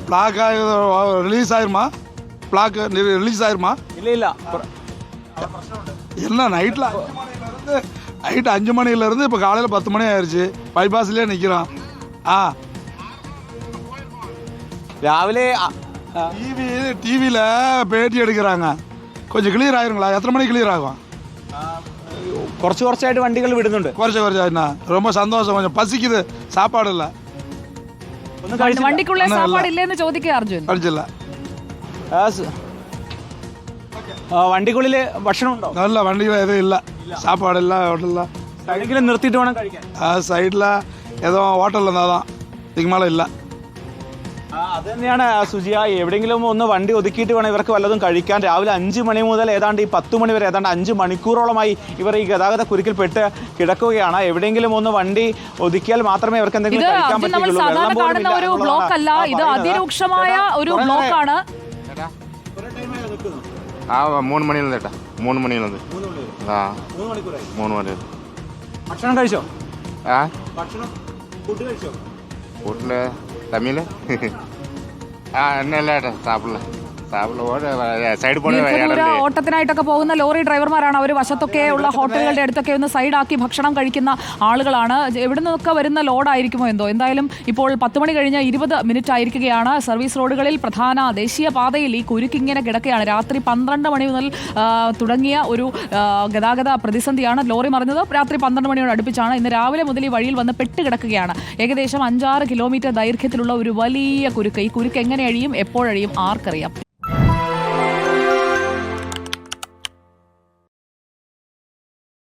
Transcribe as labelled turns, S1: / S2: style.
S1: Black release ஆயிருமா? Black release ஆயிருமா?
S2: ഇല്ല
S1: என்ன நைட்டில் 5 மணிலேருந்து இப்போ காலையில் 10 மணி ஆயிடுச்சு. பைபாஸ்லேயே நிற்கிறோம்.
S2: രാവിലെ
S1: டிவியில் பேட்டி எடுக்கிறாங்க. கொஞ்சம் கிளியர் ஆயிருங்களா? எத்தனை மணிக்கு கிளியர் ஆகும்?
S2: കുറച്ചായിട്ട് വണ്ടികൾ വിടുന്നുണ്ട്.
S1: കുറച്ചാயிருந்தா ரொம்ப சந்தோஷம். கொஞ்சம் பசிக்குது, சாப்பாடு இல்லை.
S3: വണ്ടിക്കുള്ള സാപ്പാട് ഇല്ലെന്ന് ചോദിക്കുക അർജുൻ.
S1: കഴിച്ചില്ല.
S2: വണ്ടിക്കുള്ളിൽ ഭക്ഷണം ഉണ്ടോ?
S1: നല്ല വണ്ടിയിൽ ഏതും ഇല്ല, சாப்பாடில்ல, ஹோட்டலில்.
S2: സൈഡിൽ നിർത്തിയിട്ട് വേണം കഴിക്കാൻ.
S1: സൈഡിൽ ഏതോ ഹോട്ടലിൽ നിന്നതാണ്, ഇതിക്ക് മേലെ ഇല്ല.
S2: അത് തന്നെയാണ് സുജിയ, എവിടെയെങ്കിലും ഒന്ന് വണ്ടി ഒതുക്കിയിട്ട് വേണം ഇവർക്ക് വല്ലതും കഴിക്കാൻ. രാവിലെ 5 മണി മുതൽ ഏതാണ്ട് ഈ 10 മണി വരെ ഏതാണ്ട് 5 മണിക്കൂറോളമായി ഇവർ ഈ ഗതാഗത കുരുക്കിൽപ്പെട്ട് കിടക്കുകയാണ്. എവിടെയെങ്കിലും ഒന്ന് വണ്ടി ഒതുക്കിയാൽ മാത്രമേ ഇവർക്ക് എന്തെങ്കിലും കഴിക്കാൻ പറ്റുള്ളൂ.
S3: സാധാരണ കാണുന്ന ഒരു ബ്ലോക്ക് അല്ല ഇത്, അതിരൂക്ഷമായ ഒരു ബ്ലോക്കാണ്.
S4: 3 മണിയിലുണ്ട് ചേട്ടാ, 3 മണിയിലുണ്ട്. 3 മണി.
S2: ഭക്ഷണം കഴിച്ചോ?
S4: ഭക്ഷണം ഫുഡ് കഴിച്ചോ? ഫുഡില് തമ്മില് എന്നല്ല ചേട്ടാ, സാപ്പിടല സൈഡ്
S3: ദീർഘദൂര ഓട്ടത്തിനായിട്ടൊക്കെ പോകുന്ന ലോറി ഡ്രൈവർമാരാണ്. അവർ വശത്തൊക്കെ ഉള്ള ഹോട്ടലുകളുടെ അടുത്തൊക്കെ ഒന്ന് സൈഡാക്കി ഭക്ഷണം കഴിക്കുന്ന ആളുകളാണ്. എവിടെ നിന്നൊക്കെ വരുന്ന ലോഡായിരിക്കുമോ എന്തോ. എന്തായാലും ഇപ്പോൾ 10 മണി കഴിഞ്ഞ് 20 മിനിറ്റ് ആയിരിക്കുകയാണ്. സർവീസ് റോഡുകളിൽ പ്രധാന ദേശീയ പാതയിൽ ഈ കുരുക്കിങ്ങനെ കിടക്കുകയാണ്. രാത്രി 12 മണി മുതൽ തുടങ്ങിയ ഒരു ഗതാഗത പ്രതിസന്ധിയാണ്. ലോറി മറിഞ്ഞത് രാത്രി 12 മണിയോട് അടുപ്പിച്ചാണ്. ഇന്ന് രാവിലെ മുതൽ ഈ വഴിയിൽ വന്ന് പെട്ടുകിടക്കുകയാണ്. ഏകദേശം 5-6 കിലോമീറ്റർ ദൈർഘ്യത്തിലുള്ള ഒരു വലിയ കുരുക്ക്. ഈ കുരുക്ക് എങ്ങനെ അഴിയും, എപ്പോഴഴിയും, ആർക്കറിയാം.